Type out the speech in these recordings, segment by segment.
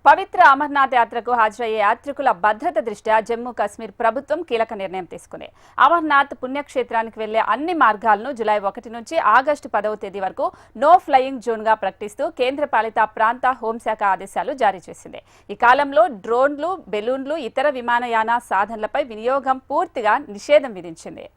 పవిత్ర అమర్నాథ్ యాత్రకు హాజరయ్యే యాత్రికుల భద్రత దృష్ట్యా జమ్మూ కాశ్మీర్ ప్రభుత్వం కీలక నిర్ణయం తీసుకుంది. అమర్నాథ్ పుణ్యక్షేత్రానికి వెళ్లే అన్ని మార్గాలను జూలై 1 నుంచి ఆగస్టు 10వ తేదీ వరకు నో ఫ్లయింగ్ జోన్ గా ప్రకటిస్తూ కేంద్రపాలిత ప్రాంత హోంశాఖ ఆదేశాలు జారీ చేసింది. ఈ కాలంలో డ్రోన్లు, బెలూన్లు, ఇతర విమానయాన సాధనలపై వినియోగం పూర్తిగా నిషేధం విధించింది.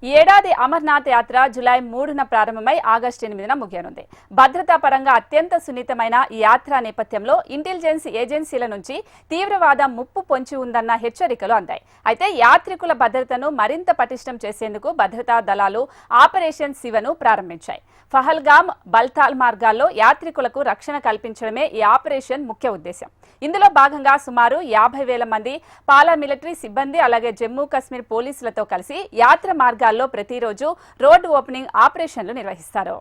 ఈ ఏడాది అమర్నాథ్ యాత్ర జూలై 3న ప్రారంభమై ఆగస్టు 8న ముగియనుంది. భద్రతా పరంగా అత్యంత సున్నితమైన ఈ యాత్ర నేపథ్యంలో ఇంటెలిజెన్స్ ఏజెన్సీల నుంచి తీవ్రవాద ముప్పు పొంచి ఉందన్న హెచ్చరికలు అందాయి. అయితే యాత్రికుల భద్రతను మరింత పటిష్టం చేసేందుకు భద్రతా దళాలు ఆపరేషన్ శివను ప్రారంభించాయి. పహల్గామ్, బల్తాల్ మార్గాల్లో యాత్రికులకు రక్షణ కల్పించడమే ఈ ఆపరేషన్ ముఖ్య ఉద్దేశం. ఇందులో భాగంగా సుమారు 50,000 మంది పారామిలిటరీ సిబ్బంది అలాగే జమ్మూ కాశ్మీర్ పోలీసులతో కలిసి యాత్ర మార్గాల్లో ప్రతిరోజు రోడ్డు ఓపెనింగ్ ఆపరేషన్లు నిర్వహిస్తారు.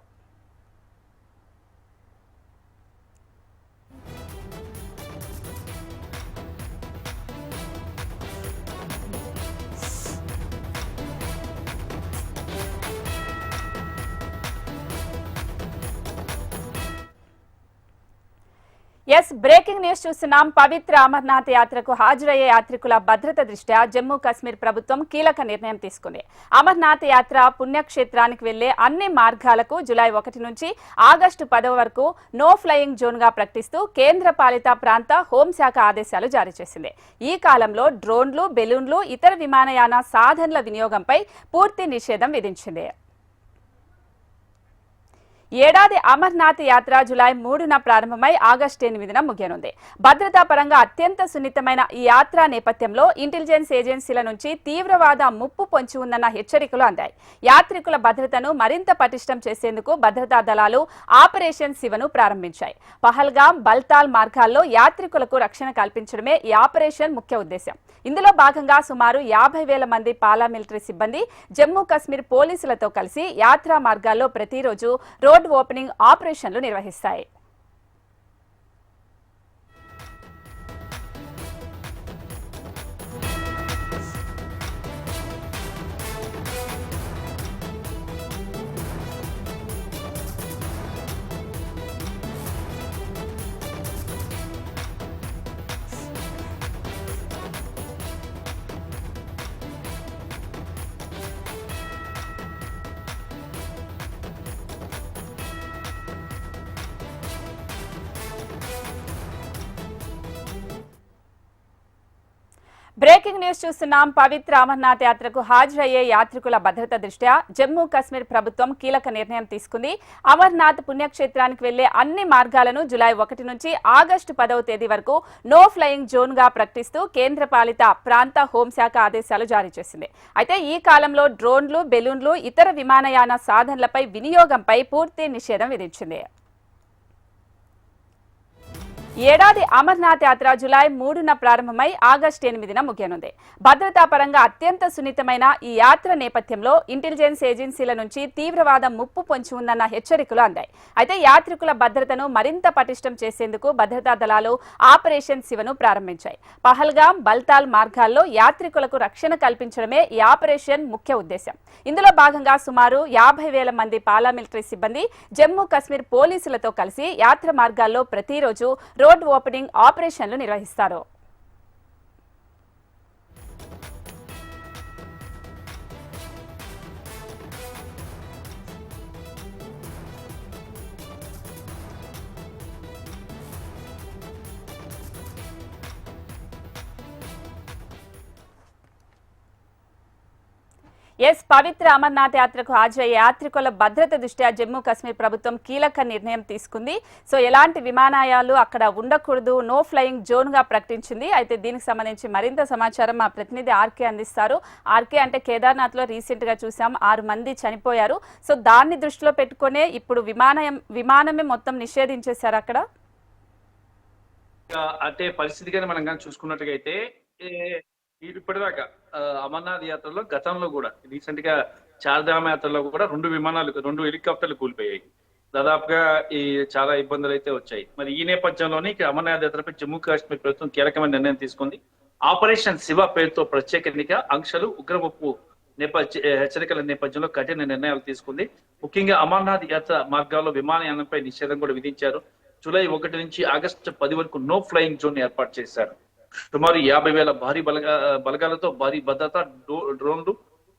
బ్రేకింగ్ న్యూస్ చూస్తున్నాం. పవిత్ర అమర్నాథ్ యాత్రకు హాజరయ్యే యాత్రికుల భద్రత దృష్ట్యా జమ్మూ కాశ్మీర్ ప్రభుత్వం కీలక నిర్ణయం తీసుకుంది. అమర్నాథ్ యాత్ర పుణ్యక్షేత్రానికి వెళ్లే అన్ని మార్గాలకు జూలై 1 నుంచి ఆగస్టు 10 వరకు నో ఫ్లయింగ్ జోన్ గా ప్రకటిస్తూ కేంద్ర పాలిత ప్రాంత హోంశాఖ ఆదేశాలు జారీ చేసింది. ఈ కాలంలో డ్రోన్లు, బెలూన్లు, ఇతర విమానయాన సాధనల వినియోగంపై పూర్తి నిషేధం విధించింది. ఏడాది అమర్నాథ్ యాత్ర జూలై 3న ప్రారంభమై ఆగస్టు 8న ముగియనుంది. భద్రతా పరంగా అత్యంత సున్నితమైన ఈ యాత్ర నేపథ్యంలో ఇంటెలిజెన్స్ ఏజెన్సీల నుంచి తీవ్రవాద ముప్పు పొంచి ఉందన్న హెచ్చరికలు అందాయి. యాత్రికుల భద్రతను మరింత పటిష్టం చేసేందుకు భద్రతా దళాలు ఆపరేషన్ శివను ప్రారంభించాయి. పహల్గామ్, బల్తాల్ మార్గాల్లో యాత్రికులకు రక్షణ కల్పించడమే ఈ ఆపరేషన్ ముఖ్య ఉద్దేశం. ఇందులో భాగంగా సుమారు 50,000 మంది పారామిలిటరీ సిబ్బంది జమ్మూ కాశ్మీర్ పోలీసులతో కలిసి యాత్రా మార్గాల్లో ప్రతిరోజు రోడ్డు ఓపెనింగ్ ఆపరేషన్లు నిర్వహిస్తాయి. బ్రేకింగ్ న్యూస్ చూస్తున్నాం. పవిత్ర అమర్నాథ్ యాత్రకు హాజరయ్యే యాత్రికుల భద్రత దృష్ట్యా జమ్మూ కాశ్మీర్ ప్రభుత్వం కీలక నిర్ణయం తీసుకుంది. అమర్నాథ్ పుణ్యక్షేత్రానికి వెళ్లే అన్ని మార్గాలను జూలై 1 నుంచి ఆగస్టు 10వ తేదీ వరకు నో ఫ్లయింగ్ జోన్ గా ప్రకటిస్తూ కేంద్ర పాలిత ప్రాంత హోంశాఖ ఆదేశాలు జారీ చేసింది. అయితే ఈ కాలంలో డ్రోన్లు, బెలూన్లు, ఇతర విమానయాన సాధనలపై వినియోగంపై పూర్తి నిషేధం విధించింది. ఏడాది అమర్నాథ్ యాత్ర జూలై 3న ప్రారంభమై ఆగస్టు 8న ముగియనుంది. భద్రతా పరంగా అత్యంత సున్నితమైన ఈ యాత్ర నేపథ్యంలో ఇంటెలిజెన్స్ ఏజెన్సీల నుంచి తీవ్రవాద ముప్పు పొంచి ఉందన్న హెచ్చరికలు అందాయి. అయితే యాత్రికుల భద్రతను మరింత పటిష్టం చేసేందుకు భద్రతా దళాలు ఆపరేషన్ శివను ప్రారంభించాయి. పహల్గామ్, బల్తాల్ మార్గాల్లో యాత్రికులకు రక్షణ కల్పించడమే ఈ ఆపరేషన్ ముఖ్య ఉద్దేశం. ఇందులో భాగంగా సుమారు 50,000 మంది పారామిలిటరీ సిబ్బంది జమ్మూ కాశ్మీర్ పోలీసులతో కలిసి యాత్ర మార్గాల్లో ప్రతిరోజు రోడ్డు ఓపెనింగ్ ఆపరేషన్లు నిర్వహిస్తారు. పవిత్ర అమర్నాథ్ యాత్రకు హాజరయ్యే యాత్రికుల భద్రత దృష్ట్యా జమ్మూ కాశ్మీర్ ప్రభుత్వం కీలక నిర్ణయం తీసుకుంది. సో ఎలాంటి విమానాయాలు అక్కడ ఉండకూడదు, నో ఫ్లయింగ్ జోన్ గా ప్రకటించింది. అయితే దీనికి సంబంధించి మరింత సమాచారం మా ప్రతినిధి ఆర్కే అందిస్తారు. ఆర్కే, అంటే కేదార్నాథ్ లో రీసెంట్ గా చూసాం 6 మంది చనిపోయారు. సో దాన్ని దృష్టిలో పెట్టుకునే ఇప్పుడు విమానమే మొత్తం నిషేధించేశారు అక్కడ. అంటే పరిస్థితిగా మనం కానీ చూసుకున్నట్టుగైతే ఇప్పటిదాకా అమర్నాథ్ యాత్రలో గతంలో కూడా రీసెంట్ గా చార్ధామ్ యాత్రలో కూడా 2 హెలికాప్టర్లు కూలిపోయాయి. దాదాపుగా ఈ చాలా ఇబ్బందులు అయితే వచ్చాయి. మరి ఈ నేపథ్యంలోనే అమర్నాథ్ యాత్రపై జమ్మూ కాశ్మీర్ ప్రభుత్వం కీలకమైన నిర్ణయం తీసుకుంది. ఆపరేషన్ శివ పేరుతో ప్రత్యేక ఎన్నిక ఆంక్షలు, ఉగ్రముప్పు హెచ్చరికల నేపథ్యంలో కఠిన నిర్ణయాలు తీసుకుంది. ముఖ్యంగా అమర్నాథ్ యాత్ర మార్గాల్లో విమానయానంపై నిషేధం కూడా విధించారు. జూలై 1 నుంచి ఆగస్టు 10 వరకు నో ఫ్లయింగ్ జోన్ ఏర్పాటు చేశారు. సుమారు 50,000 భారీ బలగాలతో భారీ భద్రత, డ్రోన్లు,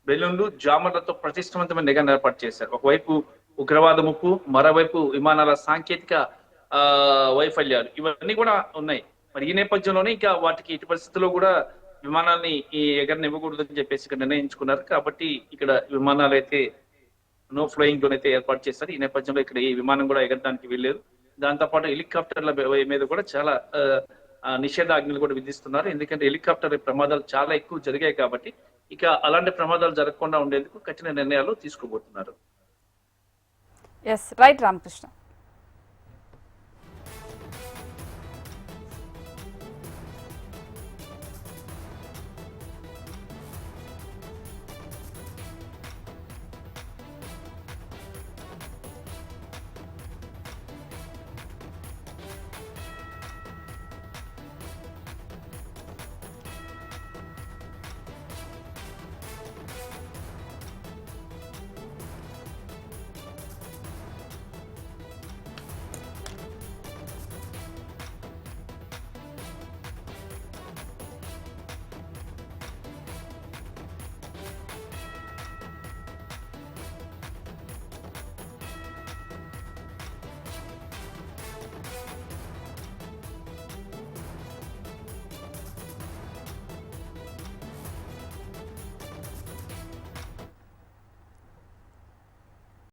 బెలూన్లు, జామర్లతో ప్రతిష్టవంతమైన నిఘా ఏర్పాటు చేశారు. ఒకవైపు ఉగ్రవాద ముప్పు, మరోవైపు విమానాల సాంకేతిక వైఫల్యాలు ఇవన్నీ కూడా ఉన్నాయి. మరి ఈ నేపథ్యంలోనే ఇంకా వాటికి ఇటు పరిస్థితుల్లో కూడా విమానాన్ని ఈ ఎగరనివ్వకూడదని చెప్పేసి ఇక్కడ నిర్ణయించుకున్నారు. కాబట్టి ఇక్కడ విమానాలు అయితే నో ఫ్లయింగ్ జోన్ అయితే ఏర్పాటు చేశారు. ఈ నేపథ్యంలో ఇక్కడ ఈ విమానం కూడా ఎగరడానికి వెళ్ళలేదు. దాంతోపాటు హెలికాప్టర్ల మీద కూడా చాలా నిషేధాజ్ఞలు కూడా విధిస్తున్నారు. ఎందుకంటే హెలికాప్టర్ ప్రమాదాలు చాలా ఎక్కువ జరిగాయి కాబట్టి ఇక అలాంటి ప్రమాదాలు జరగకుండా ఉండేందుకు కఠిన నిర్ణయాలు తీసుకోబోతున్నారు. Yes right Ramakrishna.